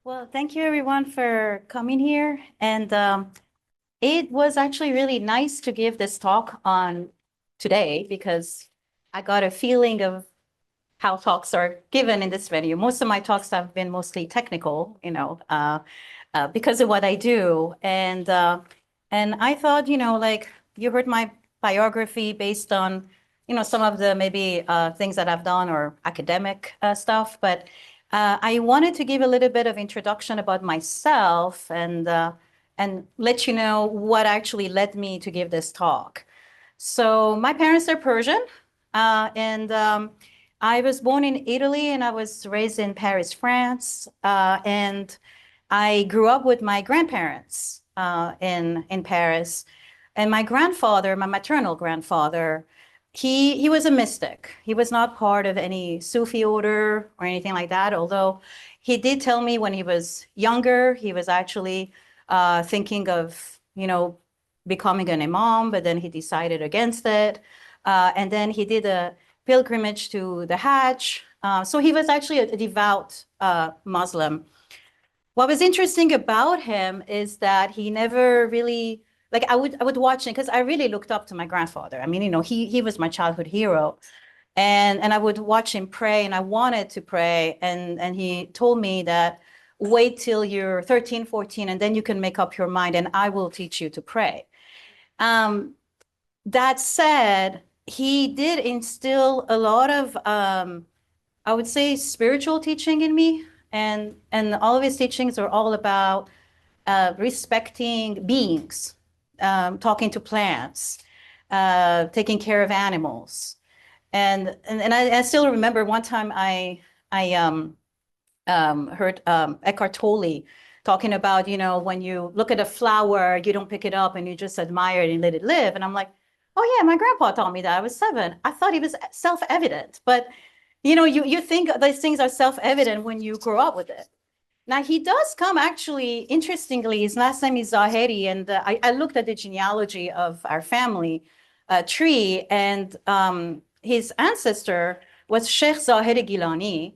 Well, thank you everyone for coming here. And it was actually really nice to give this talk on today because I got a feeling of how talks are given in this venue. Most of my talks have been mostly technical, because of what I do. And I thought, like you heard my biography based on, some of the maybe things that I've done or academic stuff, but I wanted to give a little bit of introduction about myself and let you know what actually led me to give this talk. So my parents are Persian, and I was born in Italy and I was raised in Paris, France. And I grew up with my grandparents in Paris. And my grandfather, my maternal grandfather, he was a mystic. He was not part of any Sufi order or anything like that, although he did tell me when he was younger, he was actually thinking of, becoming an imam, but then he decided against it. And then he did a pilgrimage to the Hajj. So he was actually a devout Muslim. What was interesting about him is that he never really, like I would watch him because I really looked up to my grandfather. I mean, he was my childhood hero. And I would watch him pray and I wanted to pray. And he told me that wait till you're 13, 14, and then you can make up your mind and I will teach you to pray. Um, that said, he did instill a lot of, I would say, spiritual teaching in me. And all of his teachings are all about respecting beings, talking to plants, taking care of animals. And I still remember one time I heard Eckhart Tolle talking about, when you look at a flower, you don't pick it up and you just admire it and let it live. And I'm like, oh yeah, my grandpa taught me that. I was 7. I thought it was self-evident, but you think these things are self-evident when you grow up with it. Now he does come actually, interestingly, his last name is Zahedi, and I looked at the genealogy of our family tree, and his ancestor was Sheikh Zahedi Gilani,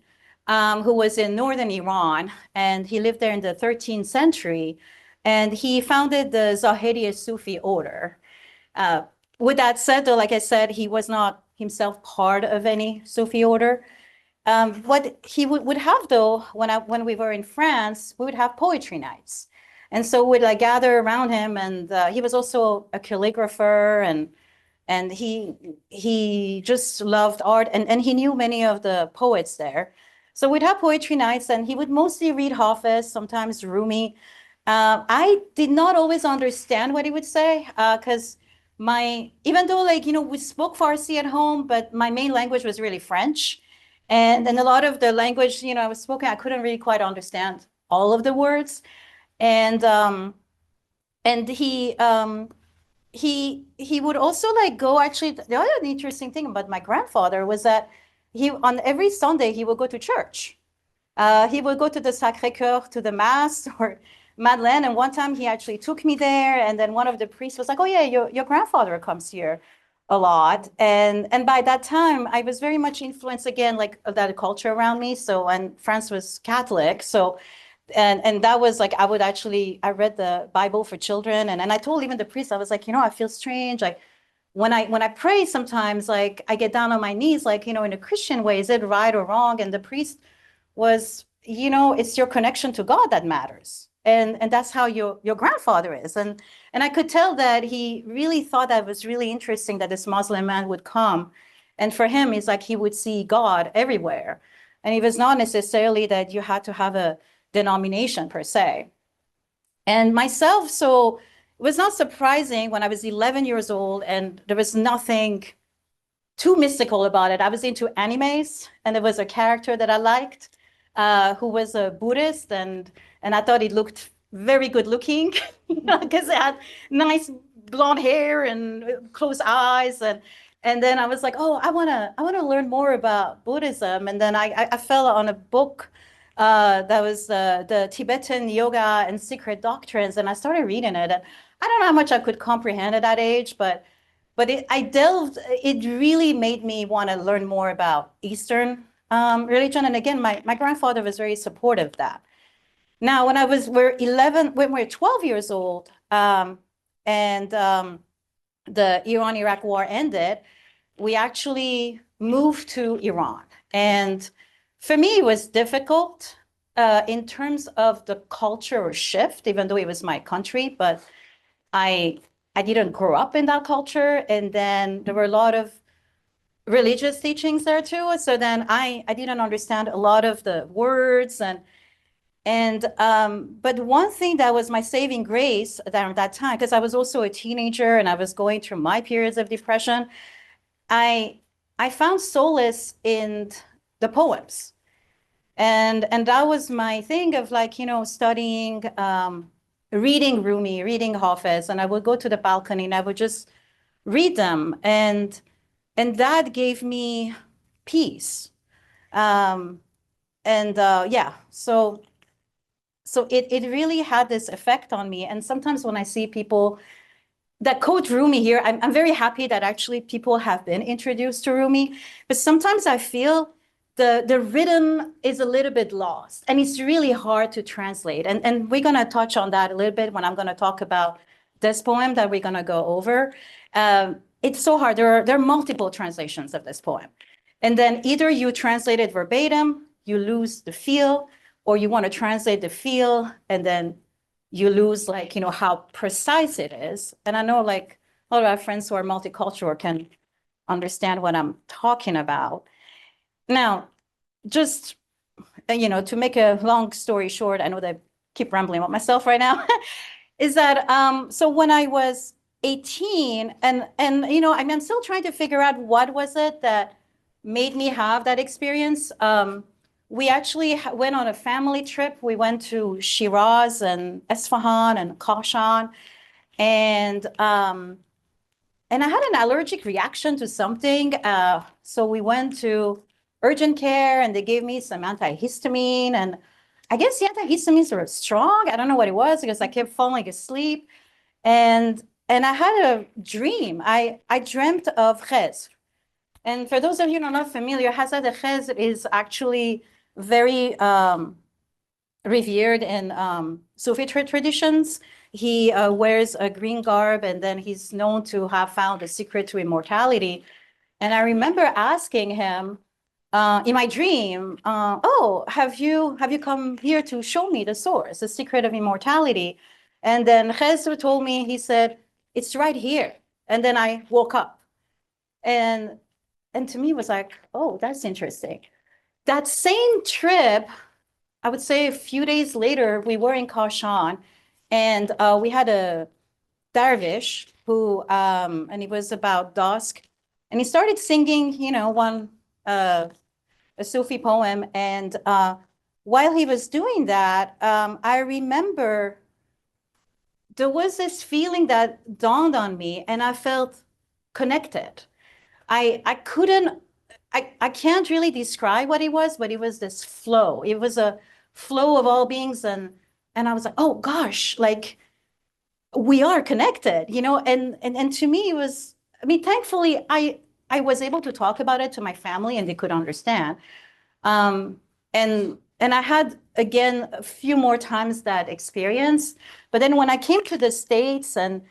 who was in northern Iran, and he lived there in the 13th century, and he founded the Zahedi Sufi order. Uh, with that said, though, like I said, he was not himself part of any Sufi order. What he would have, though, when we were in France, we would have poetry nights. And so we'd like gather around him, and he was also a calligrapher, and he just loved art, and he knew many of the poets there. So we'd have poetry nights, and he would mostly read Hafiz, sometimes Rumi. I did not always understand what he would say, because even though we spoke Farsi at home, but my main language was really French. And then a lot of the language, I was spoken, I couldn't really quite understand all of the words. And he would also go, actually, the other interesting thing about my grandfather was that on every Sunday he would go to church. He would go to the Sacré-Cœur, to the mass or Madeleine. And one time he actually took me there. And then one of the priests was like, oh yeah, your grandfather comes here a lot. And by that time I was very much influenced again, like that culture around me. So, and France was Catholic. So, and that was like, I read the Bible for children. And I told even the priest, I was like, I feel strange. Like when I pray sometimes, like I get down on my knees, like, in a Christian way, is it right or wrong? And the priest was, it's your connection to God that matters. And that's how your grandfather is. And I could tell that he really thought that was really interesting that this Muslim man would come. And for him, it's like he would see God everywhere. And it was not necessarily that you had to have a denomination per se. And myself, so it was not surprising when I was 11 years old and there was nothing too mystical about it. I was into animes, and there was a character that I liked who was a Buddhist, and I thought he looked very good looking, because it had nice blonde hair and close eyes, and then I was like, oh, I wanna learn more about Buddhism, and then I fell on a book that was the Tibetan Yoga and Secret Doctrines, and I started reading it, and I don't know how much I could comprehend at that age, but it really made me want to learn more about Eastern religion. And again, my grandfather was very supportive of that. Now, when we're 12 years old, and the Iran-Iraq war ended, we actually moved to Iran. And for me, it was difficult in terms of the cultural shift, even though it was my country, but I didn't grow up in that culture. And then there were a lot of religious teachings there too. So then I didn't understand a lot of the words but one thing that was my saving grace around that time, because I was also a teenager and I was going through my periods of depression, I found solace in the poems. And that was my thing of like, studying, reading Rumi, reading Hafiz, and I would go to the balcony and I would just read them. And that gave me peace. Yeah, so it really had this effect on me. And sometimes when I see people that quote Rumi here, I'm very happy that actually people have been introduced to Rumi, but sometimes I feel the rhythm is a little bit lost and it's really hard to translate. And we're gonna touch on that a little bit when I'm gonna talk about this poem that we're gonna go over. It's so hard, there are multiple translations of this poem. And then either you translate it verbatim, you lose the feel, or you want to translate the feel and then you lose like, how precise it is. And I know like a lot of our friends who are multicultural can understand what I'm talking about. Now, just, to make a long story short, I know that I keep rambling about myself right now, is that, so when I was 18 and I'm still trying to figure out what was it that made me have that experience. We actually went on a family trip. We went to Shiraz and Esfahan and Kashan, and I had an allergic reaction to something. So we went to urgent care, and they gave me some antihistamine. And I guess the antihistamines were strong. I don't know what it was because I kept falling asleep. And I had a dream. I dreamt of Khizr. And for those of you who are not familiar, Hazrat Khizr is actually very revered in Sufi traditions. He wears a green garb, and then he's known to have found the secret to immortality. And I remember asking him in my dream, "Oh, have you come here to show me the source, the secret of immortality?" And then Khizr told me, he said, "It's right here." And then I woke up, and to me it was like, "Oh, that's interesting." That same trip, I would say a few days later, we were in Kashan, and we had a dervish who, and it was about dusk, and he started singing, a Sufi poem. And while he was doing that, I remember there was this feeling that dawned on me, and I felt connected. I can't really describe what it was, but it was this flow. It was a flow of all beings. And I was like, oh gosh, like we are connected, and to me it was, thankfully I was able to talk about it to my family and they could understand. And I had, again, a few more times that experience. But then when I came to the States and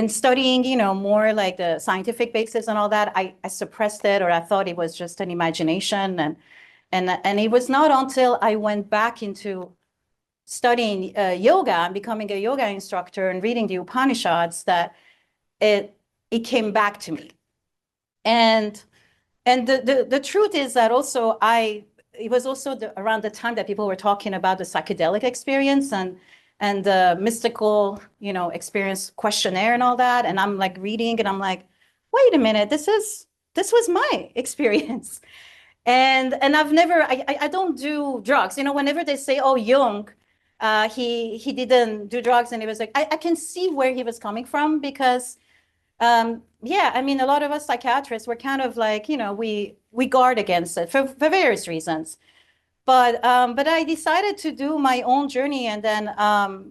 studying, more like the scientific basis and all that, I suppressed it, or I thought it was just an imagination. And it was not until I went back into studying yoga and becoming a yoga instructor and reading the Upanishads that it came back to me. And the truth is that also it was also around the time that people were talking about the psychedelic experience and the mystical, experience questionnaire and all that. And I'm like reading and I'm like, wait a minute, this was my experience. And I don't do drugs. Whenever they say, oh, Jung, he didn't do drugs, and it was like, I can see where he was coming from because, yeah, a lot of us psychiatrists were kind of like, we guard against it for various reasons. But I decided to do my own journey and then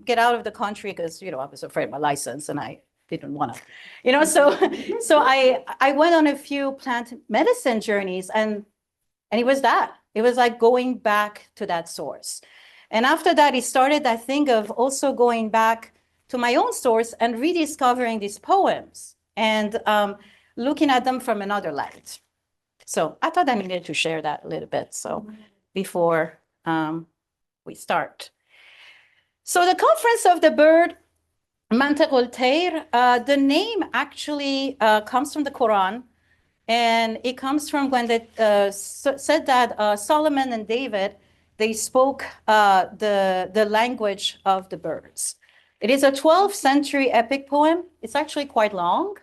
get out of the country because, I was afraid of my license and I didn't want to, so I went on a few plant medicine journeys and it was that. It was like going back to that source. And after that, it started that thing of also going back to my own source and rediscovering these poems and looking at them from another light. So I thought I needed to share that a little bit. So before we start. So the Conference of the Bird, Mantequl-Tayr, the name actually comes from the Quran. And it comes from when they said that Solomon and David, they spoke the language of the birds. It is a 12th century epic poem. It's actually quite long,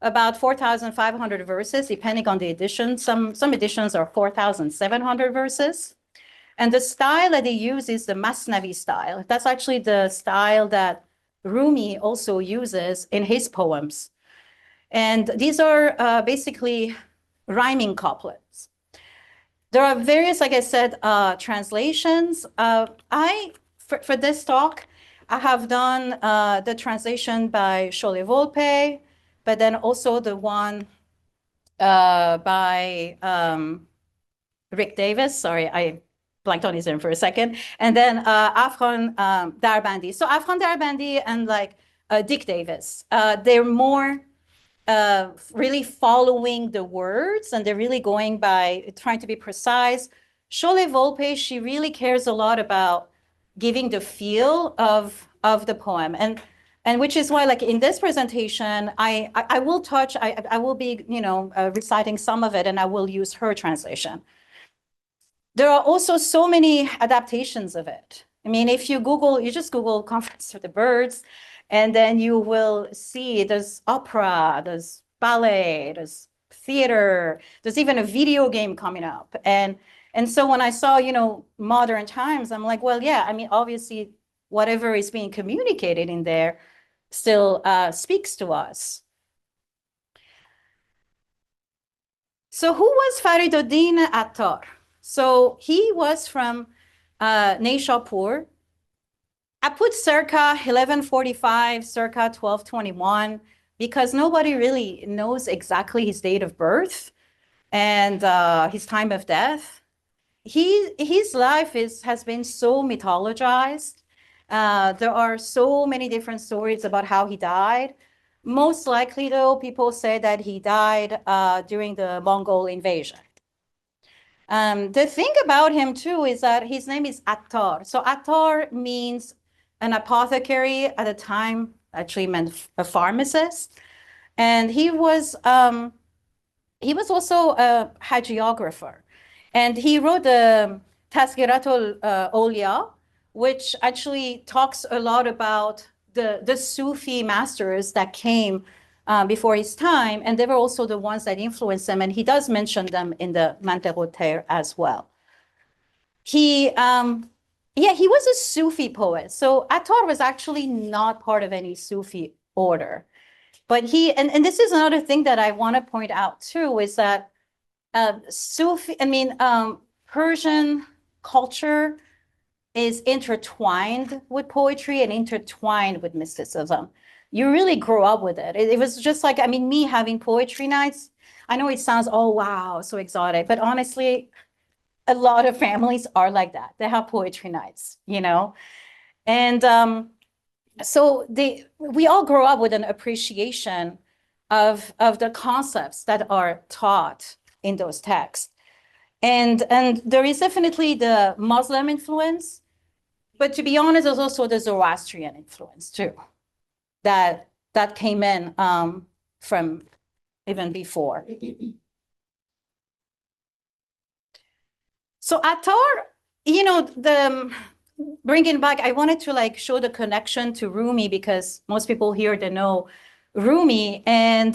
about 4,500 verses, depending on the edition. Some editions are 4,700 verses. And the style that they use is the Masnavi style. That's actually the style that Rumi also uses in his poems. And these are basically rhyming couplets. There are various, like I said, translations. For this talk, I have done the translation by Scholle Volpe, but then also the one by Rick Davis. Sorry, I blanked on his name for a second. And then Afghan Darbandi. So Afghan Darbandi and like Dick Davis, they're more really following the words, and they're really going by trying to be precise. Scholle Volpe, she really cares a lot about giving the feel of the poem, and which is why, like in this presentation, I will touch, I will be, reciting some of it, and I will use her translation. There are also so many adaptations of it. I mean, if you just Google Conference of the Birds, and then you will see there's opera, there's ballet, there's theater, there's even a video game coming up. And so when I saw, modern times, I'm like, well, yeah, I mean, obviously, whatever is being communicated in there still speaks to us. So who was Fariduddin Attar? So he was from Nishapur. I put circa 1145, circa 1221, because nobody really knows exactly his date of birth and his time of death. His life has been so mythologized. There are so many different stories about how he died. Most likely, though, people say that he died during the Mongol invasion. The thing about him, too, is that his name is Attar. So Attar means an apothecary. At the time, actually meant a pharmacist. And he was also a hagiographer. And he wrote the Tazkiratul Awliya, which actually talks a lot about the Sufi masters that came before his time, and they were also the ones that influenced him, and he does mention them in the Mantequl-Tayr as well. He was a Sufi poet. So Attar was actually not part of any Sufi order. But and this is another thing that I want to point out too, is that Persian culture is intertwined with poetry and intertwined with mysticism. You really grow up with it. It was just like, me having poetry nights. I know it sounds, oh, wow, so exotic. But honestly, a lot of families are like that. They have poetry nights, And so we all grow up with an appreciation of the concepts that are taught in those texts. And there is definitely the Muslim influence, but to be honest, there's also the Zoroastrian influence too, that came in from even before. So Attar, bringing back, I wanted to show the connection to Rumi, because most people here, they know Rumi, and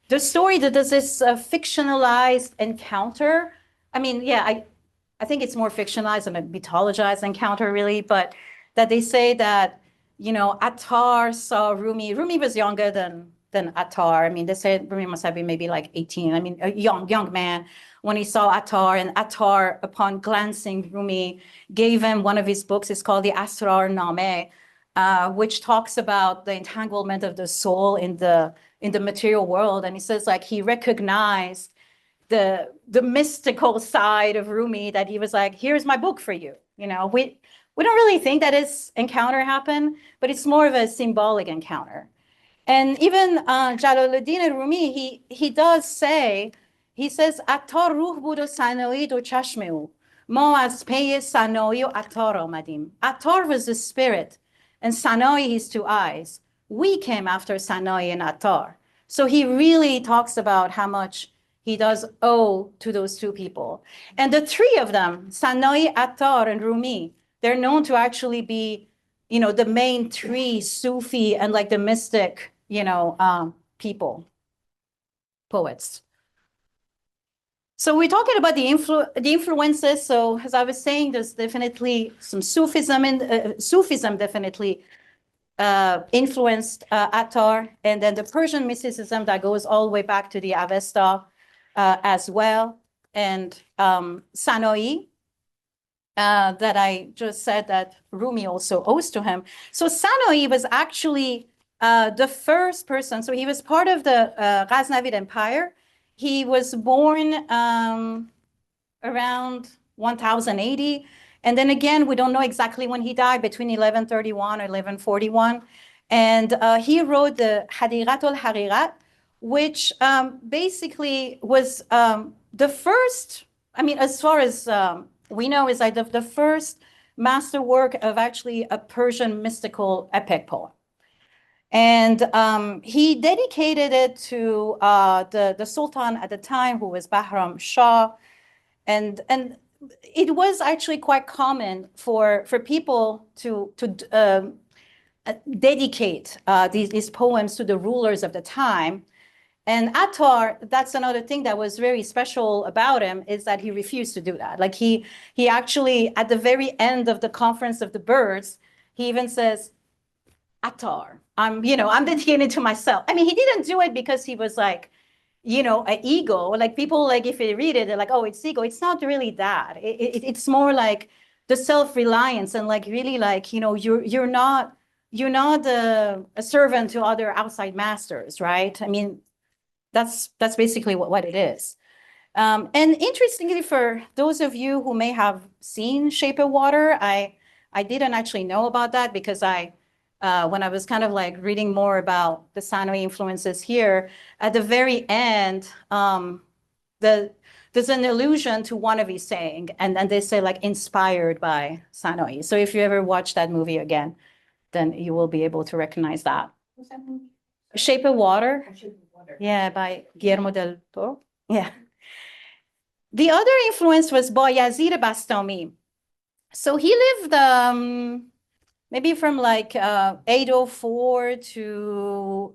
the story that there's this fictionalized encounter. I think it's more fictionalized than a mythologized encounter, really, but that they say that, Attar saw Rumi. Rumi was younger than Attar. They said Rumi must have been maybe like 18. A young man, when he saw Attar, and Attar, upon glancing Rumi, gave him one of his books. It's called the Asrar Nameh, which talks about the entanglement of the soul in the material world. And he says he recognized the mystical side of Rumi, that he was like, here's my book for you. we don't really think that this encounter happened, but it's more of a symbolic encounter. And even Jalaluddin Rumi, he does say, he says, Attar ruh bud o Sana'i do chashme o. Ma az pey Sana'i o Attar amadim. Attar was the spirit, and Sana'i his two eyes. We came after Sana'i and Attar. So he really talks about how much he does owe to those two people. And the three of them, Sana'i, Attar, and Rumi, they're known to actually be, you know, the main three Sufi and like the mystic, you know, people, poets. So we're talking about the influences. So as I was saying, there's definitely some Sufism, and Sufism definitely influenced Attar, and then the Persian mysticism that goes all the way back to the Avesta as well, and Sana'i, that I just said that Rumi also owes to him. So Sana'i was actually the first person. So he was part of the Ghaznavid Empire. He was born around 1080. And then again, we don't know exactly when he died, between 1131 or 1141. And he wrote the Hadiqat al-Haqiqat, which basically was the first, I mean, as far as we know, is like the first masterwork of actually a Persian mystical epic poem. And he dedicated it to the Sultan at the time, who was Bahram Shah. And it was actually quite common for people to dedicate these poems to the rulers of the time. And Attar, that's another thing that was very special about him, is that he refused to do that. Like he actually, at the very end of the Conference of the Birds, he even says, Attar, I'm dedicating to myself. I mean, he didn't do it because he was like, you know, an ego. Like people, like if they read it, they're like, oh, it's ego. It's not really that. It's more like the self-reliance, and like really like, you know, you're not a servant to other outside masters, right? I mean, that's basically what it is. And interestingly, for those of you who may have seen Shape of Water, I didn't actually know about that, because when I was kind of like reading more about the Sana'i influences here, at the very end, there's an allusion to one of his saying, and they say like inspired by Sana'i. So if you ever watch that movie again, then you will be able to recognize that. What's that movie? Shape of Water. Yeah, by Guillermo del Toro. Yeah. The other influence was Bayazid Bastami. So he lived maybe from like 804 to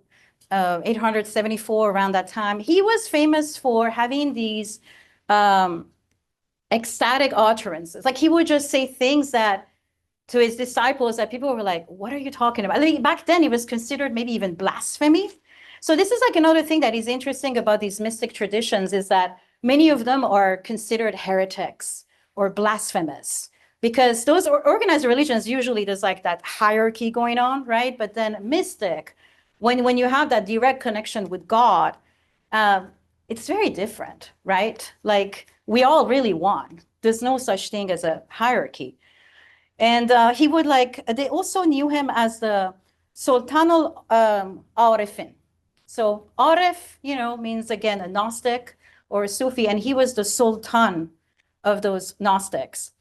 874, around that time. He was famous for having these ecstatic utterances. Like he would just say things that to his disciples that people were like, what are you talking about? Like, back then it was considered maybe even blasphemy. So this is like another thing that is interesting about these mystic traditions, is that many of them are considered heretics or blasphemous, because those organized religions, usually there's like that hierarchy going on, right? But then mystic, when you have that direct connection with God, it's very different, right? Like we all really one. There's no such thing as a hierarchy. And he would like, they also knew him as the Sultan al-Arifin. So Arif, you know, means again a Gnostic or a Sufi, and he was the Sultan of those Gnostics.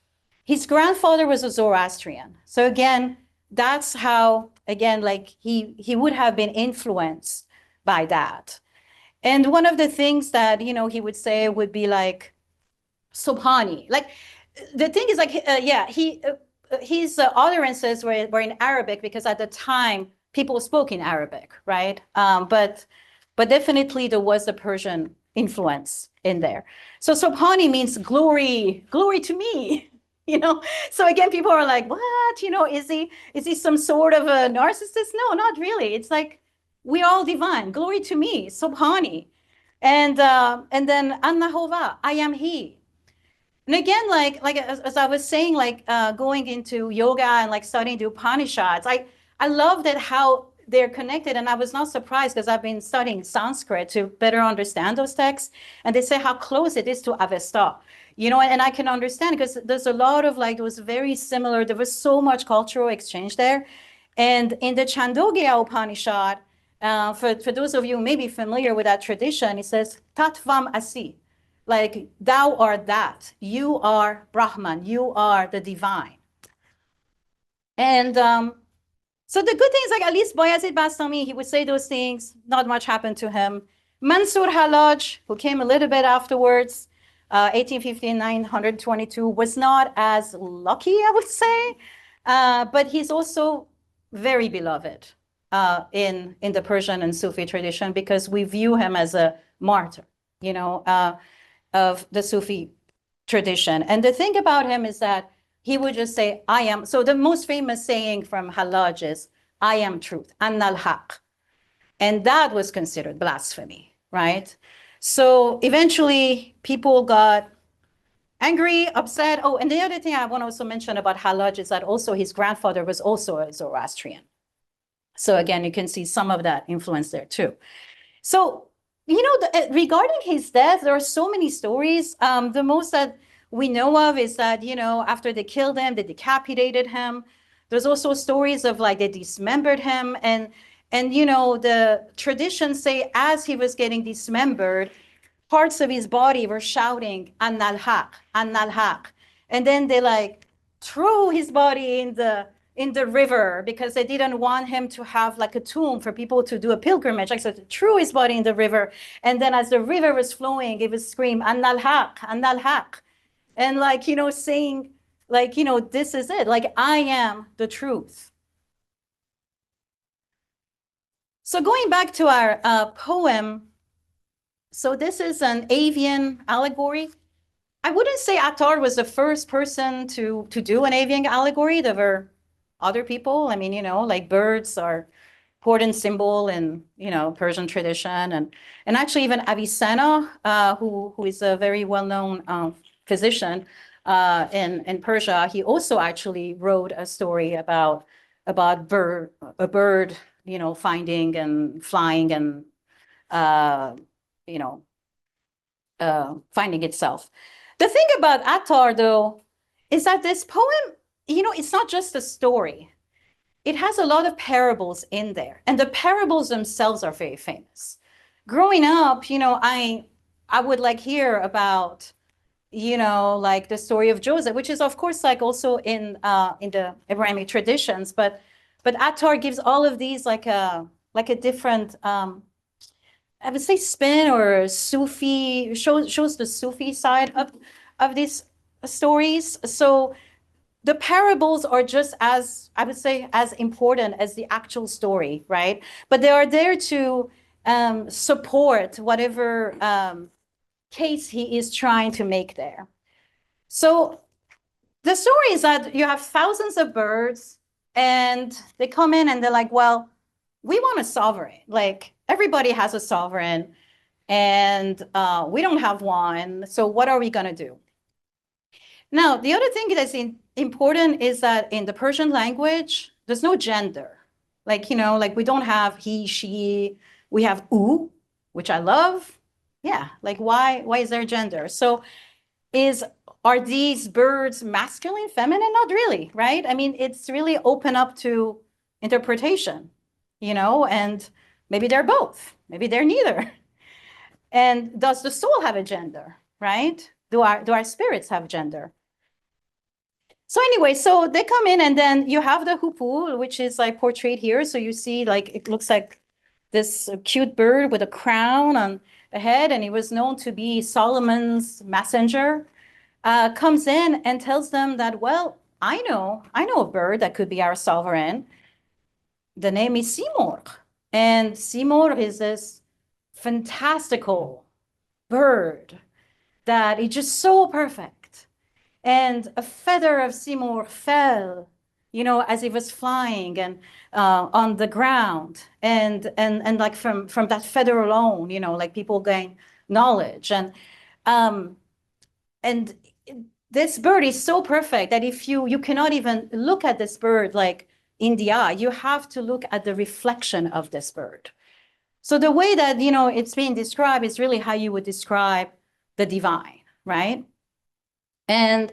His grandfather was a Zoroastrian. So again, that's how, again, like he would have been influenced by that. And one of the things that, you know, he would say would be like, Subhani. Like the thing is like, yeah, his utterances were in Arabic, because at the time people spoke in Arabic, right? But definitely there was a Persian influence in there. So Subhani means glory to me, you know? So again, people are like, what, you know, is he some sort of a narcissist? No, not really. It's like, we're all divine, glory to me, Subhani. And then Annahova, I am he. And again, like as I was saying, like going into yoga and like studying the Upanishads, I love that how they're connected. And I was not surprised because I've been studying Sanskrit to better understand those texts. And they say how close it is to Avesta, you know, and I can understand because there's a lot of like, it was very similar. There was so much cultural exchange there. And in the Chandogya Upanishad, for those of you who may be familiar with that tradition, it says, Tatvam Asi, like thou art that, you are Brahman, you are the divine. And so the good thing is like at least Bayazid Bastami, he would say those things, not much happened to him. Mansur Halaj, who came a little bit afterwards, 1859, 122, was not as lucky, I would say, but he's also very beloved in the Persian and Sufi tradition because we view him as a martyr, you know, of the Sufi tradition. And the thing about him is that he would just say, I am. So the most famous saying from Hallaj is, I am truth, Annal Haq. And that was considered blasphemy, right? So eventually people got angry, upset. Oh, and the other thing I want to also mention about Hallaj is that also his grandfather was also a Zoroastrian. So again, you can see some of that influence there too. So, you know, regarding his death, there are so many stories. The most that we know of is that, you know, after they killed him, they decapitated him. There's also stories of like they dismembered him. And you know, the traditions say as he was getting dismembered, parts of his body were shouting, Annal Haq, Annal Haq. And then they like threw his body in the river because they didn't want him to have like a tomb for people to do a pilgrimage. Like so they threw his body in the river. And then as the river was flowing, it would scream, Annal Haq, Annal Haq. And like, you know, saying like, you know, this is it. Like, I am the truth. So going back to our poem, so this is an avian allegory. I wouldn't say Attar was the first person to do an avian allegory. There were other people. I mean, you know, like birds are important symbol in, you know, Persian tradition. And actually even Avicenna, who is a very well-known physician in Persia, he also actually wrote a story about a bird, you know, finding and flying and, you know, finding itself. The thing about Attar, though, is that this poem, you know, it's not just a story. It has a lot of parables in there, and the parables themselves are very famous. Growing up, you know, I would like hear about, you know, like the story of Joseph, which is of course like also in the Abrahamic traditions, but Attar gives all of these like a different I would say spin or Sufi, shows the Sufi side of these stories. So the parables are just as, I would say, as important as the actual story, right? But they are there to support whatever case he is trying to make there. So the story is that you have thousands of birds and they come in and they're like, well, we want a sovereign. Like everybody has a sovereign and we don't have one. So what are we going to do? Now, the other thing that's important is that in the Persian language, there's no gender. Like, you know, like we don't have he, she, we have u, which I love. Yeah, like why is there gender? So are these birds masculine, feminine? Not really, right? I mean, it's really open up to interpretation, you know, and maybe they're both, maybe they're neither. And does the soul have a gender, right? Do our spirits have gender? So anyway, so they come in and then you have the hupul, which is like portrayed here. So you see like, it looks like this cute bird with a crown on the head. And he was known to be Solomon's messenger, comes in and tells them that, well, I know a bird that could be our sovereign. The name is Simurgh. And Simurgh is this fantastical bird that is just so perfect. And a feather of Simurgh fell, you know, as it was flying and on the ground. And like from that feather alone, you know, like people gain knowledge. And this bird is so perfect that if you cannot even look at this bird like in the eye, you have to look at the reflection of this bird. So the way that, you know, it's being described is really how you would describe the divine, right? And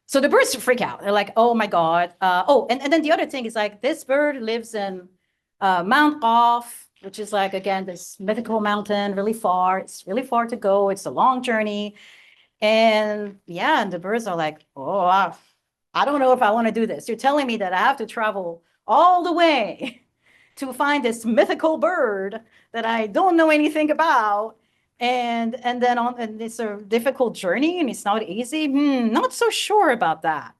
so the birds freak out. They're like, oh my God. And then the other thing is like, this bird lives in Mount Off, which is like, again, this mythical mountain, really far. It's really far to go. It's a long journey. And yeah, and the birds are like, oh, I don't know if I want to do this. You're telling me that I have to travel all the way to find this mythical bird that I don't know anything about. And then and it's a difficult journey and it's not easy. Not so sure about that.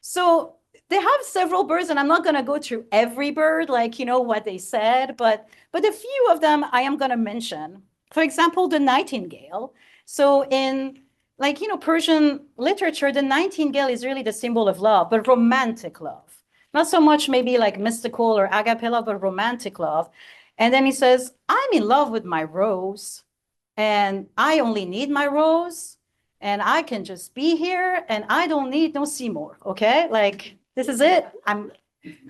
So they have several birds, and I'm not going to go through every bird, like, you know, what they said, but a few of them I am going to mention. For example, the nightingale. So in, like, you know, Persian literature, the nightingale is really the symbol of love, but romantic love. Not so much maybe like mystical or agape love, but romantic love. And then he says, I'm in love with my rose, and I only need my rose, and I can just be here, and I don't need no Simurgh, okay? Like, this is it. I'm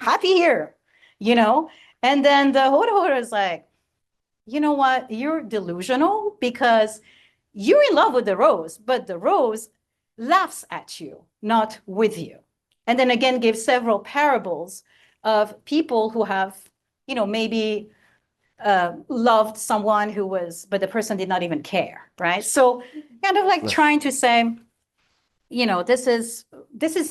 happy here, you know? And then the Hudhud is like, you know what? You're delusional because you're in love with the rose, but the rose laughs at you, not with you. And then again, gives several parables of people who have, you know, maybe loved someone who was, but the person did not even care, right? So kind of like trying to say, you know, this is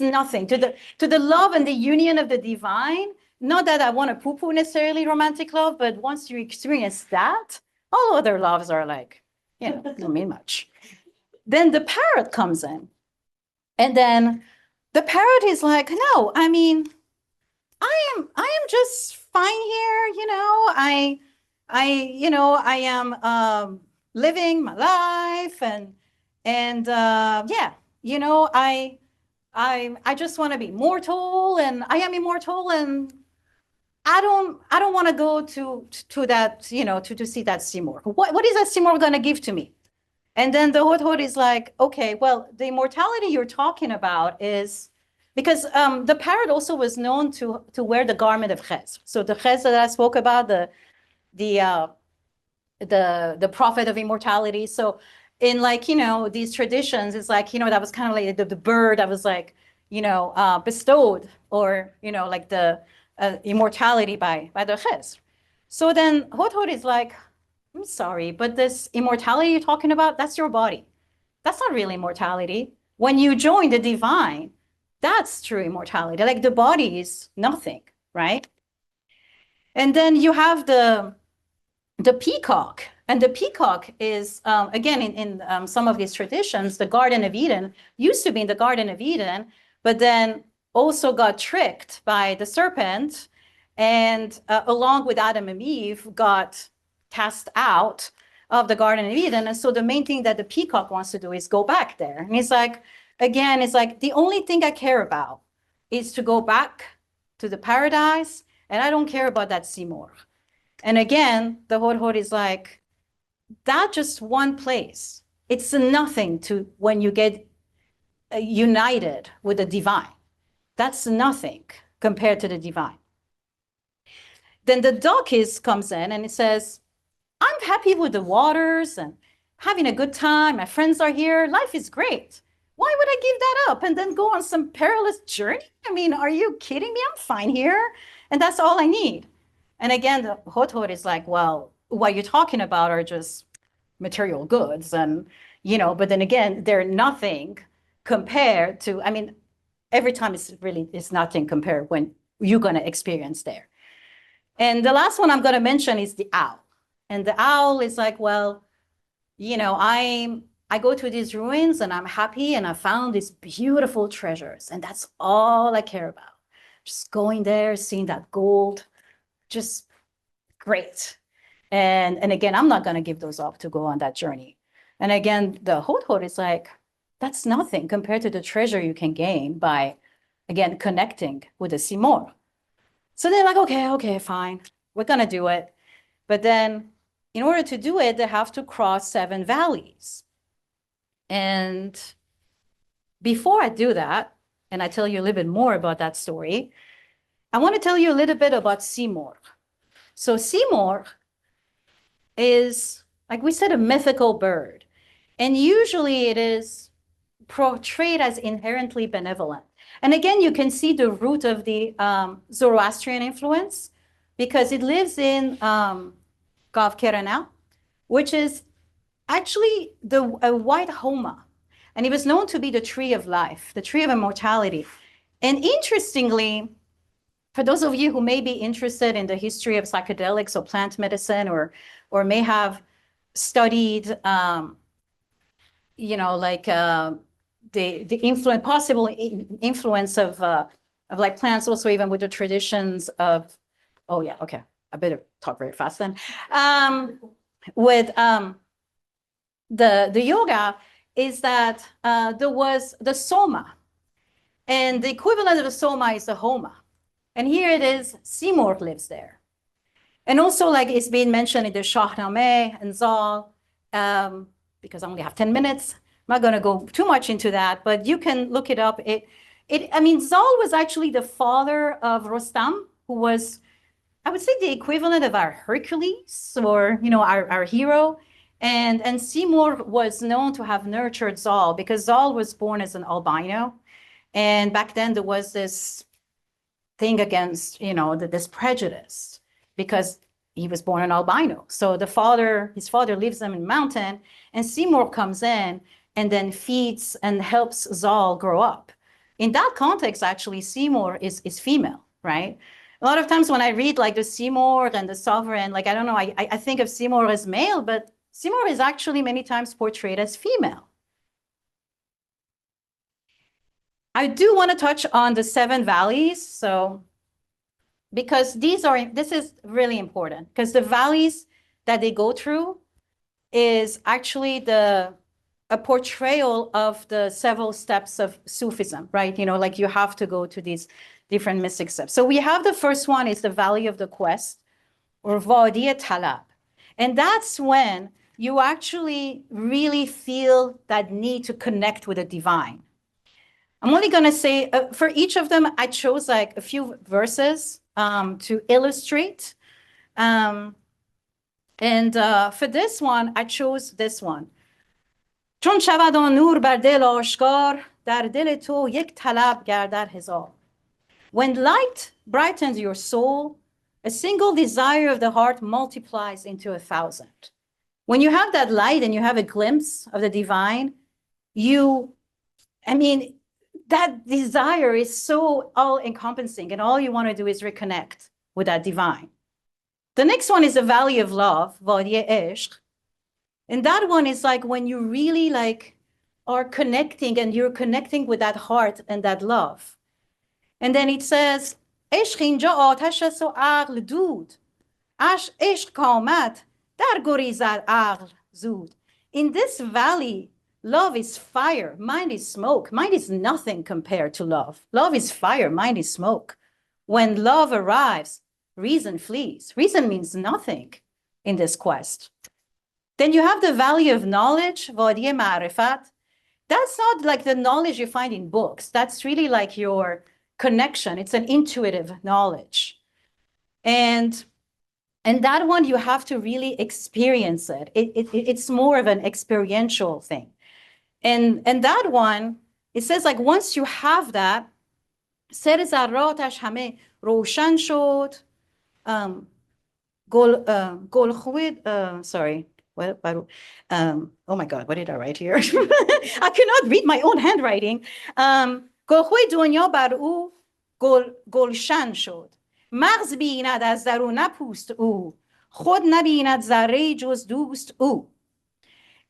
nothing to the love and the union of the divine. Not that I want to poo-poo necessarily romantic love, but once you experience that, all other loves are like, you know, don't mean much. Then the parrot comes in, and then the parrot is like, no, I mean, I am just fine here, you know. I am living my life, and yeah, you know, I just want to be mortal, and I am immortal, and I don't want to go to that, you know, to see that Simurgh. What is that Simurgh going to give to me? And then the Hudhud is like, okay, well, the immortality you're talking about is because the parrot also was known to wear the garment of Ches. So the Ches that I spoke about, the prophet of immortality. So in, like, you know, these traditions, it's like, you know, that was kind of like the bird that was like, you know, bestowed, or, you know, like the immortality by the Ches. So then Hudhud is like, I'm sorry, but this immortality you're talking about, that's your body. That's not really immortality. When you join the divine, that's true immortality. Like, the body is nothing, right? And then you have the peacock. And the peacock is, again, in some of these traditions, the Garden of Eden used to be in the Garden of Eden, but then also got tricked by the serpent, and along with Adam and Eve, got cast out of the Garden of Eden. And so the main thing that the peacock wants to do is go back there. And he's like, again, it's like, the only thing I care about is to go back to the paradise, and I don't care about that Simurgh. And again, the Hudhud is like, that just one place, it's nothing to when you get united with the divine. That's nothing compared to the divine. Then the duck comes in and it says, I'm happy with the waters and having a good time. My friends are here. Life is great. Why would I give that up and then go on some perilous journey? I mean, are you kidding me? I'm fine here. And that's all I need. And again, the Hudhud is like, well, what you're talking about are just material goods. And, you know, but then again, they're nothing compared to, I mean, every time it's nothing compared when you're going to experience there. And the last one I'm going to mention is the owl. And the owl is like, well, you know, I go to these ruins and I'm happy and I found these beautiful treasures. And that's all I care about. Just going there, seeing that gold, just great. And again, I'm not going to give those up to go on that journey. And again, the Hudhud is like, that's nothing compared to the treasure you can gain by, again, connecting with the Simurgh. So they're like, okay, fine. We're going to do it. But then in order to do it, they have to cross 7 valleys. And before I do that, and I tell you a little bit more about that story, I want to tell you a little bit about Simurgh. So Simurgh is, like we said, a mythical bird. And usually it is portrayed as inherently benevolent. And again, you can see the root of the Zoroastrian influence because it lives in Gavkerana, which is actually a white homa. And it was known to be the tree of life, the tree of immortality. And interestingly, for those of you who may be interested in the history of psychedelics or plant medicine or may have studied, like the influence, possible influence of like plants also even with the traditions of, oh yeah, okay, I better talk very fast then. With the yoga is that there was the soma, and the equivalent of the soma is the homa. And here it is, Simurgh lives there. And also, like it's been mentioned in the Shahnameh and Zal, because I only have 10 minutes, I'm not going to go too much into that, but you can look it up. I mean, Zal was actually the father of Rostam, who was, I would say, the equivalent of our Hercules or, our hero. And Simurgh was known to have nurtured Zal because Zal was born as an albino. And back then there was this thing against, this prejudice because he was born an albino. So his father leaves him in the mountain, and Simurgh comes in and then feeds and helps Zal grow up. In that context, actually, Simurgh is female, right? A lot of times when I read like the Simurgh and the sovereign, like, I don't know, I think of Simurgh as male, but Simurgh is actually many times portrayed as female. I do want to touch on the 7 valleys. So, because this is really important because the valleys that they go through is actually a portrayal of the several steps of Sufism, right? Like you have to go to these different mystic steps. So we have the first one is the Valley of the Quest or Wadi Talab. And that's when you actually really feel that need to connect with the divine. I'm only going to say for each of them, I chose like a few verses to illustrate. And for this one, I chose this one. چون شود آن نور بر دل آشکار در دل تو یک طلب گردد هزار. When light brightens your soul, a single desire of the heart multiplies into 1,000. When you have that light and you have a glimpse of the divine, that desire is so all-encompassing, and all you want to do is reconnect with that divine. The next one is the Valley of Love, Wadi Ishq. And that one is like when you really like are connecting and you're connecting with that heart and that love. And then it says, عشق اینجا آتش است و عقل دود. عشق کامت در گریزد عقل زود. In this valley, love is fire, mind is smoke. Mind is nothing compared to love. Love is fire, mind is smoke. When love arrives, reason flees. Reason means nothing in this quest. Then you have the Valley of Knowledge, Wadi Ma'rifat. That's not like the knowledge you find in books. That's really like your connection. It's an intuitive knowledge. And that one, you have to really experience it. It's more of an experiential thing. And that one, it says like once you have that, سر ذراتش همه روشن شد. Sorry. Oh my God, what did I write here? I cannot read my own handwriting. گلخوی دنیا بر او گلشن شد. مغز بیند از درون نپوست او. خود نبیند ذره جز دوست او.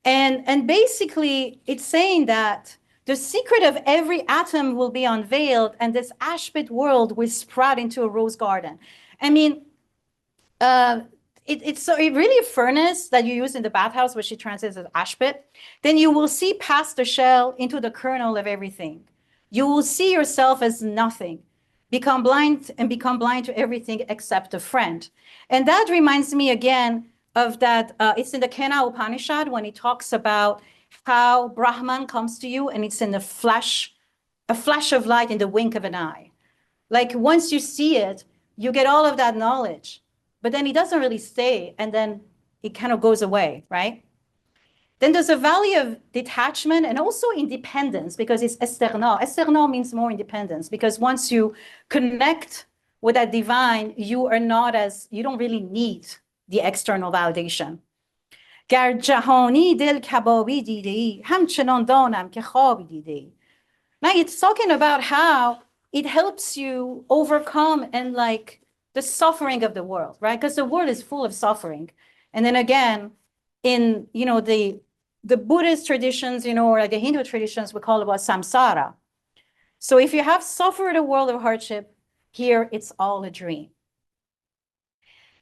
And basically, it's saying that the secret of every atom will be unveiled, and this ash-pit world will sprout into a rose garden. I mean, it's really a furnace that you use in the bathhouse, which she translates as ash pit. Then you will see past the shell into the kernel of everything. You will see yourself as nothing, become blind to everything except a friend. And that reminds me again of that, it's in the Kena Upanishad when he talks about how Brahman comes to you and it's in a flash of light in the wink of an eye. Like once you see it, you get all of that knowledge, but then it doesn't really stay, and then it kind of goes away, right? Then there's a value of detachment and also independence, because it's external. External means more independence, because once you connect with that divine, you don't really need the external validation. گر جهانی دل کبابی دیده‌ای همچنان دانم که خوابی دیده‌ای. Now it's talking about how it helps you overcome and like the suffering of the world, right? Because the world is full of suffering. And then again, in the Buddhist traditions, or like the Hindu traditions, we call it about samsara. So if you have suffered a world of hardship, here it's all a dream.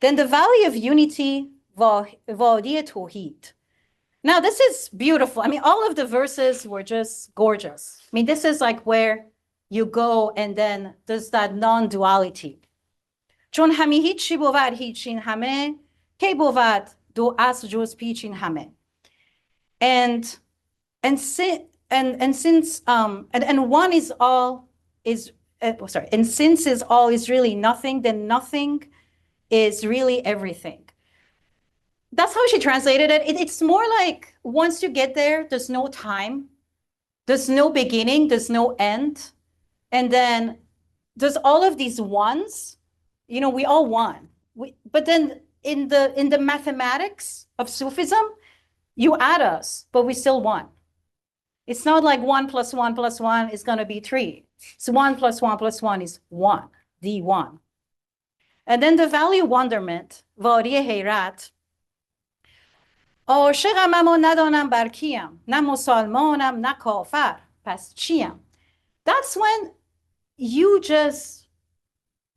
Then the valley of unity, Vadi Tawhid. Now this is beautiful. I mean, all of the verses were just gorgeous. I mean, this is like where you go and then there's that non-duality. چون همی هیچی بود هیچین همه کی بود دو اصل جز پیچین همه. And one is all is and since is all is really nothing, then nothing is really everything. That's how she translated it. It's more like once you get there, there's no time, there's no beginning, there's no end, and then there's all of these ones. We all one. But then in the mathematics of Sufism, you add us, but we still one. It's not like 1 + 1 + 1 is going to be 3. So 1 + 1 + 1 is 1, the 1. And then the value wonderment, Vadi Hayrat. عاشقم اما ندانم بر کیم نه مسلمانم نه کافر پس چیم. That's when you just,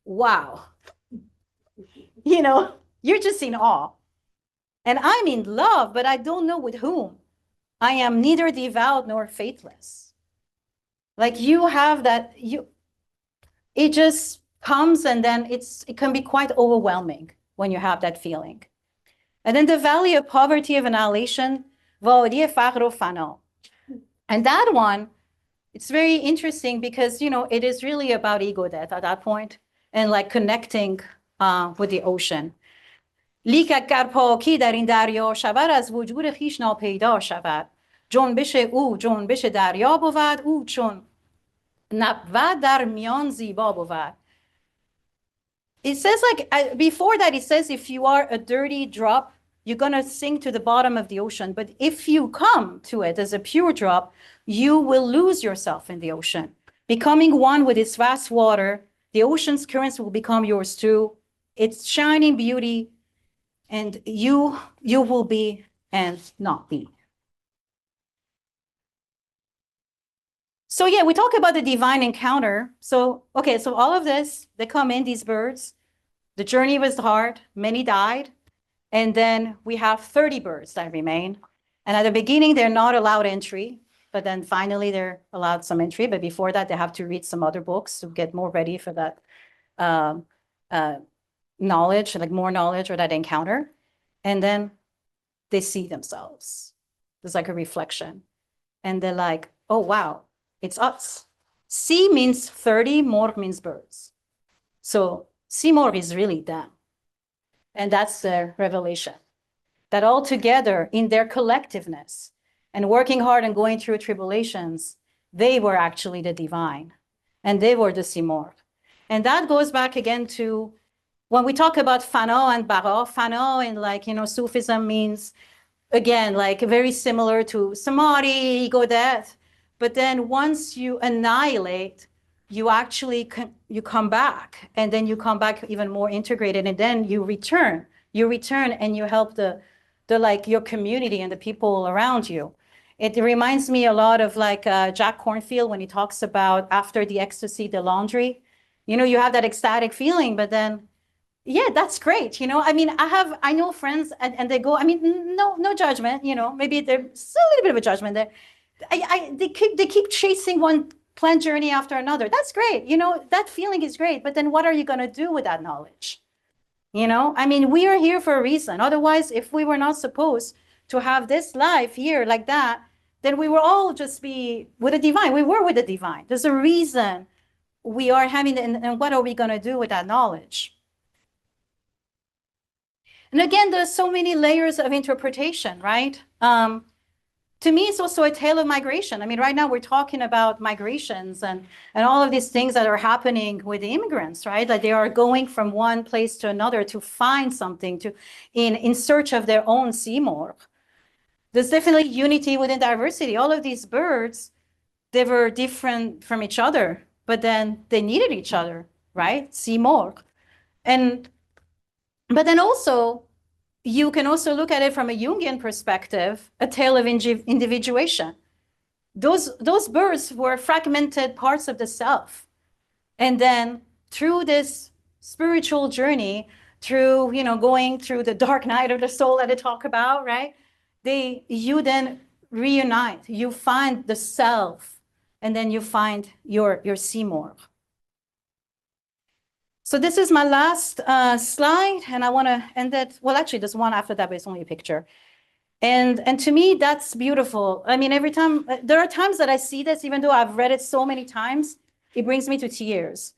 wow, you're just in awe. And I'm in love, but I don't know with whom. I am neither devout nor faithless. Like you have that, it just comes, and then it can be quite overwhelming when you have that feeling. And then the valley of poverty of annihilation, Vadi Faqr و Fana. And that one, it's very interesting because, it is really about ego death at that point and like connecting with the ocean. لیک اگر پاکی در این دریا شود از وجود خویش ناپیدا شود جنبش او جنبش دریا بود او چون نبود در میان زیبا بود. It says like before that it says if you are a dirty drop you're going to sink to the bottom of the ocean, but if you come to it as a pure drop you will lose yourself in the ocean, becoming one with its vast water. The ocean's currents will become yours too, its shining beauty, and you will be and not be. So yeah, we talk about the divine encounter. So, okay, so all of this, they come in, these birds. The journey was hard, many died. And then we have 30 birds that remain. And at the beginning, they're not allowed entry, but then finally they're allowed some entry. But before that, they have to read some other books to get more ready for that knowledge, like more knowledge or that encounter. And then they see themselves. There's like a reflection. And they're like, oh, wow, it's us. Si means 30, Morgh means birds. So Simurgh is really them. And that's their revelation. That all together in their collectiveness and working hard and going through tribulations, they were actually the divine. And they were the Simurgh. And that goes back again to when we talk about Fana and Bara. Fana in Sufism means, again, like very similar to Samadhi, ego death. But then once you annihilate, you actually you come back, and then you come back even more integrated, and then you return and you help the your community and the people around you. It reminds me a lot of Jack Kornfield when he talks about after the ecstasy, the laundry. You have that ecstatic feeling, but then, yeah, that's great. I mean, I know friends and they go, I mean, no judgment, maybe there's a little bit of a judgment there. They keep chasing one planned journey after another. That's great. That feeling is great. But then what are you going to do with that knowledge? I mean, we are here for a reason. Otherwise, if we were not supposed to have this life here like that, then we will all just be with the divine. We were with the divine. There's a reason we are having, and what are we going to do with that knowledge? And again, there's so many layers of interpretation, right? To me, it's also a tale of migration. I mean, right now we're talking about migrations and all of these things that are happening with the immigrants, right? That they are going from one place to another to find something, in search of their own Simurgh. There's definitely unity within diversity. All of these birds, they were different from each other, but then they needed each other, right? Simurgh. But then also, you can also look at it from a Jungian perspective, a tale of individuation. Those birds were fragmented parts of the self. And then through this spiritual journey, through, going through the dark night of the soul that I talk about, right? You then reunite, you find the self, and then you find your Simurgh. So this is my last slide, and I want to end it. Well, actually, there's one after that, but it's only a picture. And to me, that's beautiful. I mean, every time, there are times that I see this, even though I've read it so many times, it brings me to tears.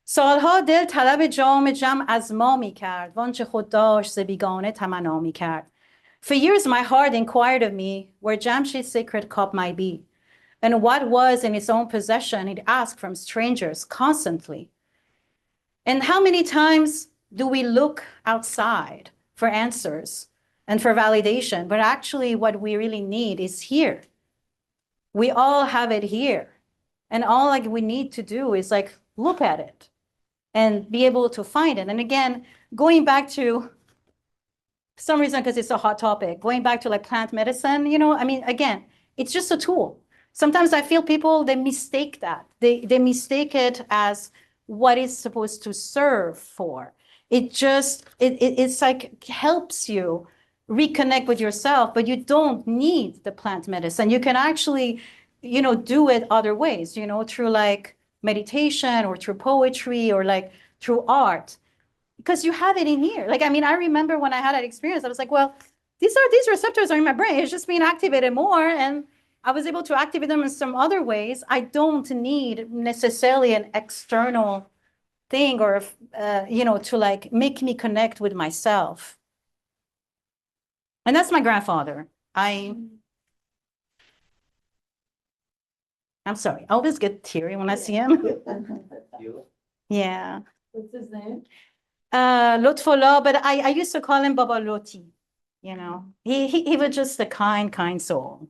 سالها دل طلب جام جم از ما می کرد وانچه خود داشت ز بیگانه تمنا می کرد. For years, my heart inquired of me where Jamshid's sacred cup might be, and what was in its own possession it asked from strangers constantly. And how many times do we look outside for answers and for validation, but actually what we really need is here. We all have it here. And all we need to do is look at it and be able to find it. And again, going back to, for some reason, because it's a hot topic, going back to plant medicine, I mean, again, it's just a tool. Sometimes I feel people, they mistake that. They mistake it as what it's supposed to serve for. It's helps you reconnect with yourself, but you don't need the plant medicine. You can actually, do it other ways, through meditation or through poetry or through art, because you have it in here. I mean, I remember when I had that experience, I was like, well, these receptors are in my brain. It's just being activated more. And I was able to activate them in some other ways. I don't need necessarily an external thing or, to make me connect with myself. And that's my grandfather. I'm sorry. I always get teary when I see him. Yeah. What's his name? Lutfullah, but I used to call him Baba Loti. He was just a kind soul.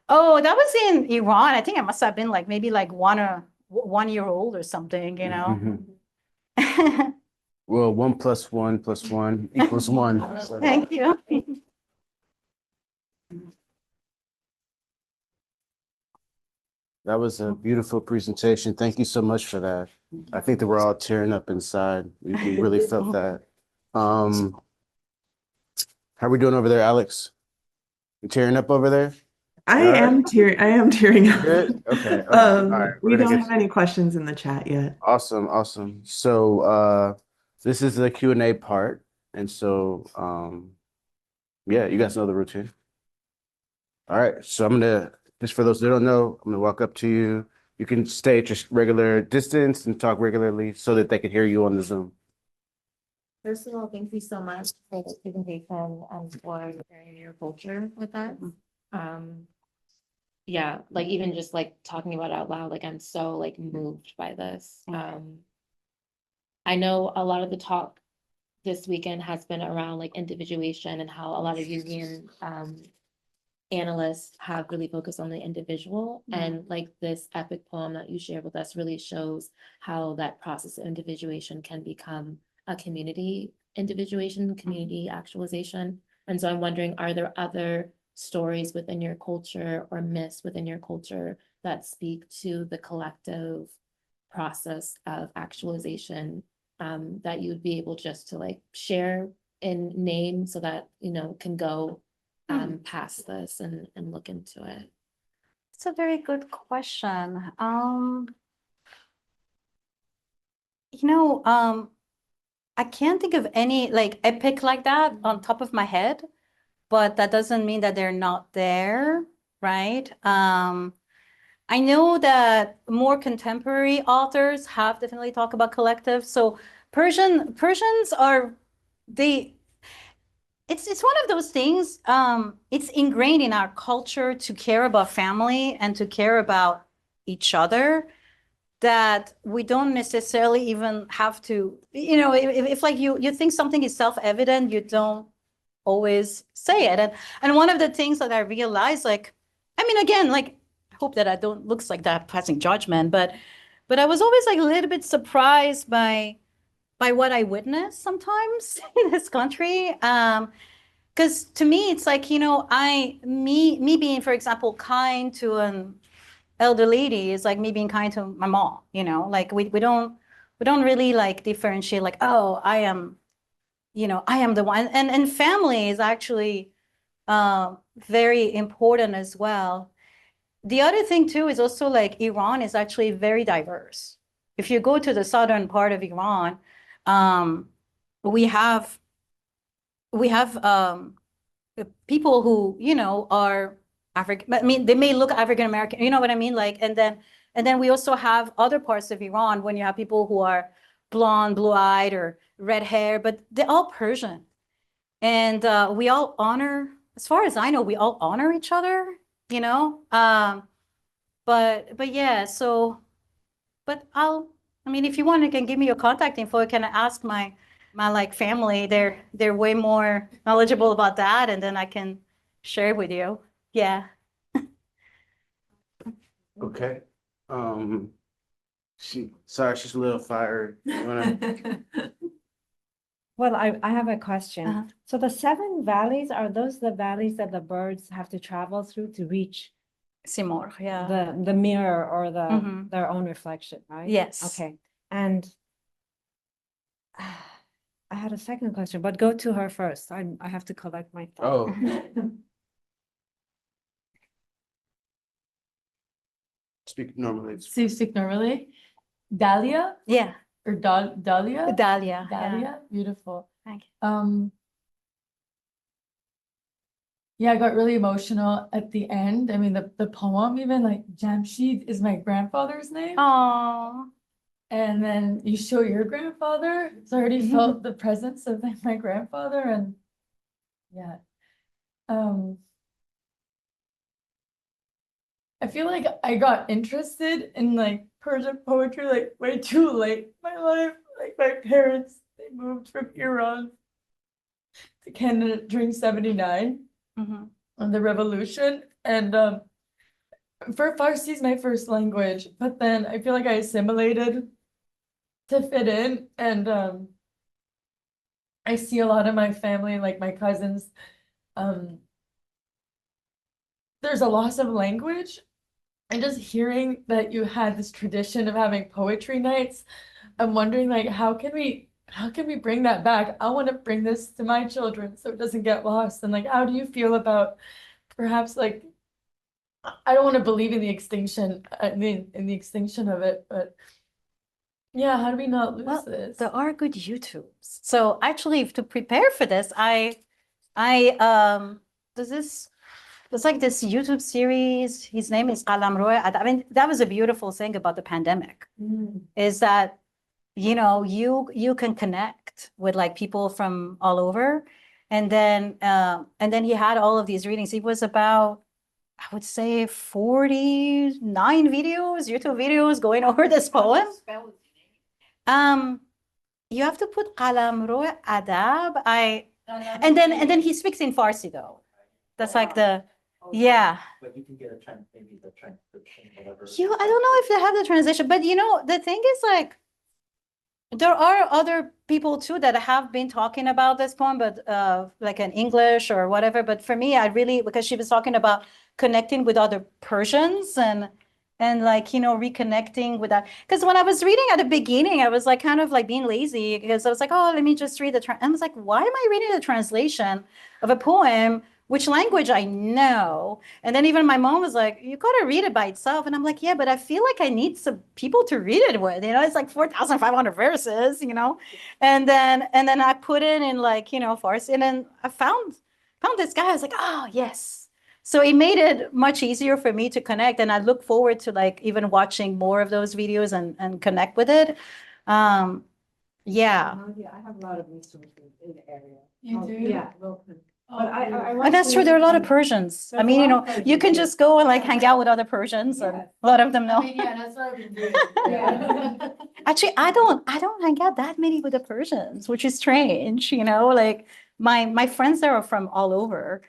Oh, that was in Iran. I think I must have been maybe 1 year old or something, Well, 1 + 1 + 1 = 1. So. Thank you. That was a beautiful presentation. Thank you so much for that. I think that we're all tearing up inside. We really felt that. How are we doing over there, Alex? You tearing up over there? I am tearing up. Good? Okay. All right. We don't have any questions in the chat yet. Awesome. So this is the Q&A part. And so yeah, you guys know the routine. All right. So I'm gonna, just for those that don't know, I'm gonna walk up to you. You can stay at your regular distance and talk regularly so that they can hear you on the Zoom. First of all, thank you so much for the presentation and for sharing your culture with us. Yeah, even just talking about it out loud, I'm so moved by this. I know a lot of the talk this weekend has been around individuation and how a lot of Jungian analysts have really focused on the individual, and this epic poem that you shared with us really shows how that process of individuation can become a community individuation, community actualization. And so I'm wondering, are there other stories within your culture or myths within your culture that speak to the collective process of actualization that you would be able just to share in name so that can go past this and look into it? It's a very good question. I can't think of any epic like that on top of my head, but that doesn't mean that they're not there, right? I know that more contemporary authors have definitely talked about collective. So Persians are they it's one of those things, it's ingrained in our culture to care about family and to care about each other, that we don't necessarily even have to, if like you think something is self-evident, you don't always say it. And one of the things that I realized, like, I mean, again, like, I hope that I don't looks like that passing judgment, but I was always like a little bit surprised by what I witnessed sometimes in this country. Because to me, it's like, me being, for example, kind to an elder lady is like me being kind to my mom, like we don't really like differentiate like, oh, I am the one. And family is actually very important as well. The other thing too is also like Iran is actually very diverse. If you go to the southern part of Iran, um, we have people who, are African, I mean, they may look African American, you know what I mean? Like, and then we also have other parts of Iran when you have people who are blonde, blue-eyed, or red hair, but they're all Persian. And we all honor, as far as I know, we all honor each other, you know? But yeah, so, but I mean, if you want, you can give me your contact info. I can ask my like family. They're way more knowledgeable about that, and then I can share it with you. Yeah. Okay. Sorry, she's a little fired. You wanna- Well, I have a Uh-huh. question. So the seven valleys, are those the valleys that the birds have to travel through to reach Simurgh, yeah. the mirror or Mhm. their own reflection, right? Yes. Okay, and I had a second question, but go to her first. I have to collect my thoughts. Oh, speak normally. So you speak normally? Dalia Yeah, or Dalia? Dalia, yeah. Dalia, beautiful. Thank you. Yeah, I got really emotional at the end. I mean, the poem, even like Jamshid is my grandfather's name. Oh, And then you show your grandfather. So I already felt the presence of my grandfather, and yeah. I feel like I got interested in like Persian poetry like way too late in my life. Like my parents, they moved from Iran to Canada during 79 mhm. on the revolution. And for Farsi is my first language, but then I feel like I assimilated to fit in. And I see a lot of my family, like my cousins, there's a loss of language. And just hearing that you had this tradition of having poetry nights, I'm wondering like how can we bring that back? I want to bring this to my children so it doesn't get lost. And like how do you feel about perhaps like I don't want to believe in the extinction, I mean in the extinction of it, but yeah, how do we not lose Well, this? there are good YouTubes. So actually, to prepare for this, there's like this YouTube series. His name is Qalamroe. I mean, that was a beautiful thing about the pandemic, is that, you can connect with like people from all over. And then he had all of these readings. It was about, I would say 49 videos, YouTube videos going over this poem. You have to put Qalamroe Adab. And then he speaks in Farsi though. That's like yeah. But you can get maybe the transcription, whatever. I don't know if they have the translation, but the thing is like, there are other people too that have been talking about this poem, but like in English or whatever. But for me, because she was talking about connecting with other Persians and like, reconnecting with that. Because when I was reading at the beginning, I was like kind of like being lazy because I was like, oh, let me just read I was like, why am I reading the translation of a poem, which language I know? And then even my mom was like, you got to read it by itself. And I'm like, yeah, but I feel like I need some people to read it with, it's like 4,500 verses, and then I put it in like, Farsi, and then I found this guy. I was like, oh, yes. So it made it much easier for me to connect. And I look forward to like even watching more of those videos and connect with it. Yeah. Yeah, I have a lot of resources in the area. You Oh, do? Yeah, local. But I And that's true. There are a lot of Persians. I There's a mean, lot of you can Persians, just go and like hang out with other Persians and Yes. a lot of them know. Yeah, that's what I've been doing. Yeah. Actually, I don't hang out that many with the Persians, which is strange, like my friends there are from all over.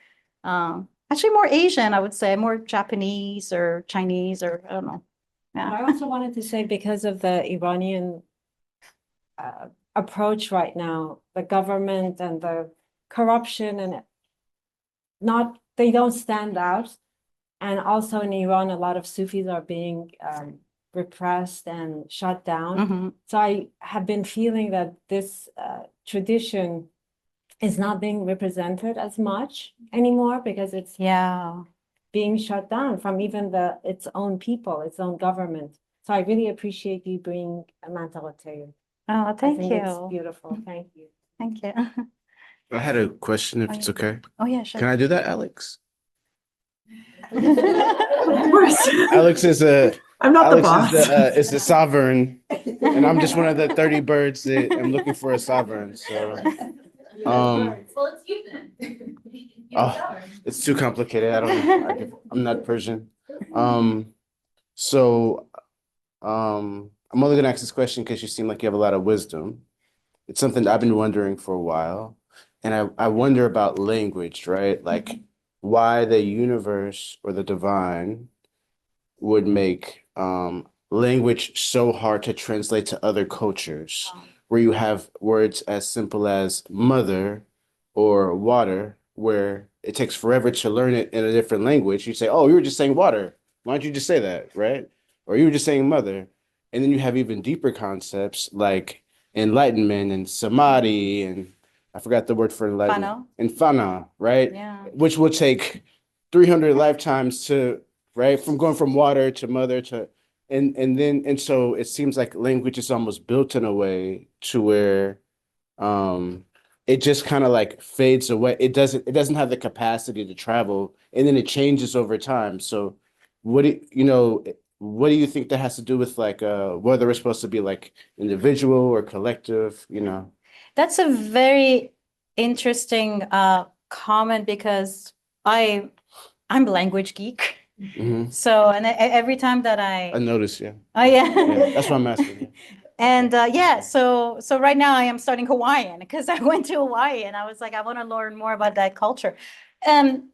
Actually more Asian, I would say, more Japanese or Chinese or I don't know. And I Yeah. also wanted to say, because of the Iranian approach right now, the government and the corruption and they don't stand out. And also in Iran, a lot of Sufis are being repressed and shut down. Mhm. So I have been feeling that this tradition is not being represented as much anymore because it's Yeah. being shut down from even its own people, its own government. So I really appreciate you bringing Mantle to. Oh, I thank think it's you. beautiful. Thank you. Thank you. I had a question, if Oh, it's yeah. okay. Oh, yeah, Can sure. I do that, Alex? Of course. Alex is I'm not the Alex boss. is the sovereign, and I'm just one of the 30 birds that am looking for a sovereign. So, Well, it's you then. oh, it's too complicated. I'm not Persian. So, I'm only gonna ask this question because you seem like you have a lot of wisdom. It's something I've been wondering for a while, and I wonder about language, right? Like why the universe or the divine would make language so hard to translate to other cultures, where you have words as simple as mother or water, where it takes forever to learn it in a different language. You say, oh, you were just saying water. Why don't you just say that, right? Or you were just saying mother. And then you have even deeper concepts like enlightenment and samadhi, and I forgot the word for enlightenment. Fana. And fana, right? Yeah. Which will take 300 lifetimes to, right? From going from water to mother to, and so it seems like language is almost built in a way to where it just kind of like fades away. It doesn't have the capacity to travel, and then it changes over time. So what do you think that has to do with like whether it's supposed to be like individual or collective? That's a very interesting comment because I'm a language geek. Mhm. So, and every time that I noticed, yeah. oh yeah. Yeah, that's what I'm asking. And yeah, so right now I am studying Hawaiian because I went to Hawaii and I was like, I want to learn more about that culture.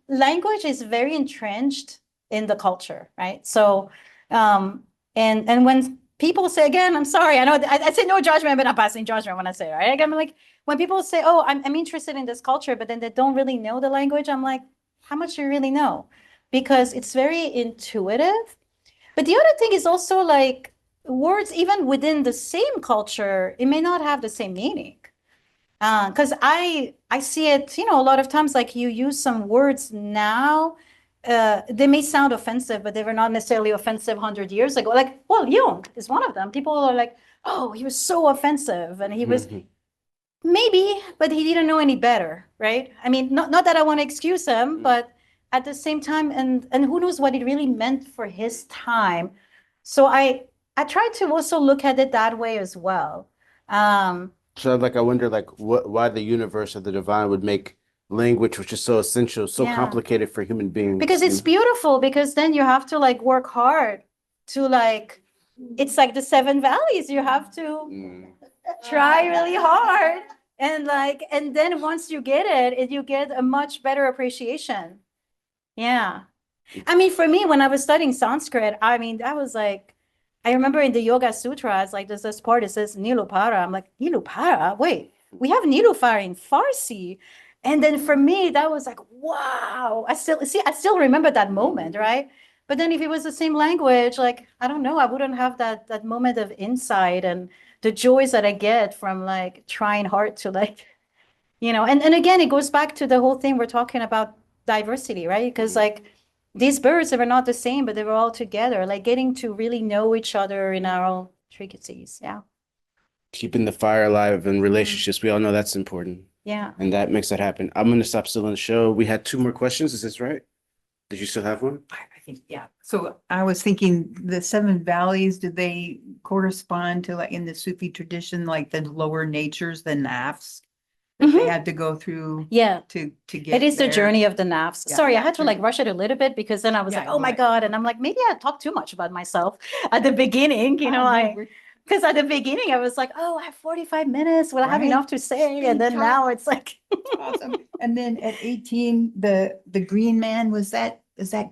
Language is very entrenched in the culture, right? So, and when people say, again, I'm sorry, I know I say no judgment, but I'm passing judgment when I say, right? I'm like, when people say, oh, I'm interested in this culture, but then they don't really know the language, I'm like, how much do you really know? Because it's very intuitive. But the other thing is also like words, even within the same culture, it may not have the same meaning. Because I see it, a lot of times, like you use some words now, they may sound offensive, but they were not necessarily offensive 100 years ago. Like, well, Jung is one of them. People are like, oh, he was so offensive, and he was maybe, but he didn't know any better, right? I mean, not that I want to excuse him, but at the same time, and who knows what it really meant for his time. So I try to also look at it that way as well. So like I wonder like why the universe of the divine would make language, which is so essential, so Yeah. complicated for human beings. Because it's beautiful, because then you have to like work hard to like, it's like the 7 valleys. You have to Mm. try really hard. And then once you get it, you get a much better appreciation. Yeah. I mean, for me, when I was studying Sanskrit, I mean, that was like, I remember in the Yoga Sutras, like there's this part that says Nilupara. I'm like, Nilupara? Wait, we have Nilufar in Farsi. And then for me, that was like, wow. I still remember that moment, right? But then if it was the same language, like, I don't know, I wouldn't have that moment of insight and the joys that I get from like trying hard to like, and again, it goes back to the whole thing we're talking about diversity, right? Because like these birds, they were not the same, but they were all together, like getting to really know each other in our own intricacies. Yeah. Keeping the fire alive in relationships, we all know that's important. Yeah. And that makes that happen. I'm gonna stop still on the show. We had 2 more questions, is this right? Did you still have one? I think, yeah. So I was thinking the seven valleys, do they correspond to like in the Sufi tradition, like the lower natures, the nafs? That they Mhm. had to go through Yeah, to get it is the there? journey of the nafs. Yeah, Sorry, I yeah, had to like rush it a little bit because then I was Yeah, like, oh go my ahead. God. And I'm like, maybe I talked too much about myself at the beginning, you know, Oh, no, like, we're- because at the beginning I was like, oh, I have 45 minutes. Will I have Right. enough to say? And then Anytime. now it's like, Awesome. And then at 18, the green man, is that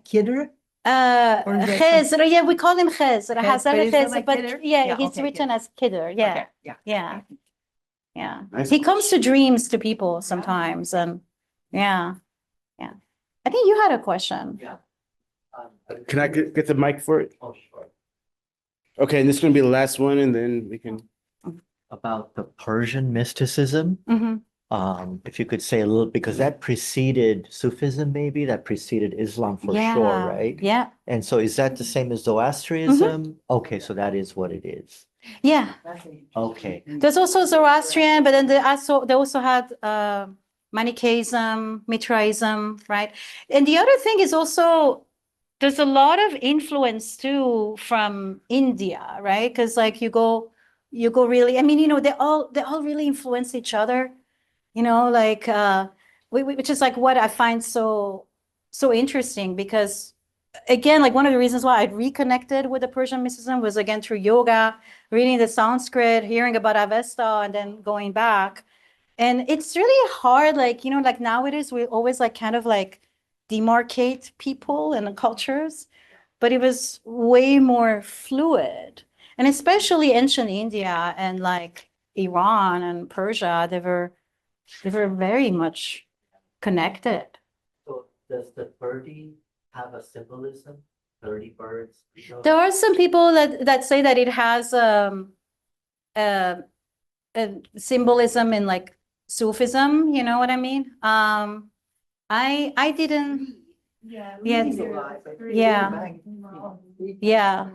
Kidder? Or is that Khizr, yeah, we call him Khizr. Khizr, Hazar but is it Khizr, like but Kidder? yeah, Yeah, he's okay, written Kidder. as Kidder. Yeah, Okay, yeah. yeah, yeah. Nice. He comes to dreams to people sometimes, and yeah, yeah. I think you had a question. Yeah. Can I get the mic for it? Oh, sure. Okay, and this is gonna be the last one, and then we can. About the Persian mysticism, Hmm. if you could say a little, because that preceded Sufism, maybe that preceded Islam for sure, right? Yeah, And so is that the same as Zoroastrianism? Okay, so that is what it is. yeah. Okay, There's also Zoroastrian, but then they also had Manichaeism, Mithraism, right? And the other thing is also there's a lot of influence too from India, right? Because like you go really, I mean, you know, they all really influence each other, you know, like which is like what I find so interesting because again, like one of the reasons why I reconnected with the Persian mysticism was again through yoga, reading the Sanskrit, hearing about Avesta, and then going back. And it's really hard, like, you know, like nowadays we always like kind of like demarcate people and cultures, but it was way more fluid. And especially ancient India and like Iran and Persia, they were very much connected. so does the birdie have a symbolism? 30 birds? There are some people that say that it has a symbolism in like Sufism, you know what I mean? I didn't, Yeah. Yeah. Yeah. Yeah.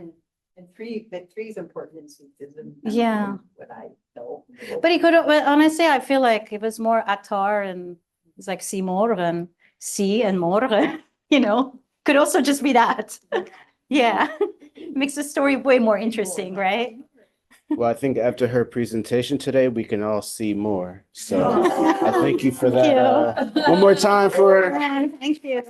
And three is important in Sufism. Yeah. What I know. But it could, but honestly, I feel like it was more Attar and it's like Simurgh and Si and Morgh, you know, could also just be that. Yeah, makes the story way more interesting, right? Well, I think after her presentation today, we can all see more. So I thank you for that. Thank you. One more time for. Thank you.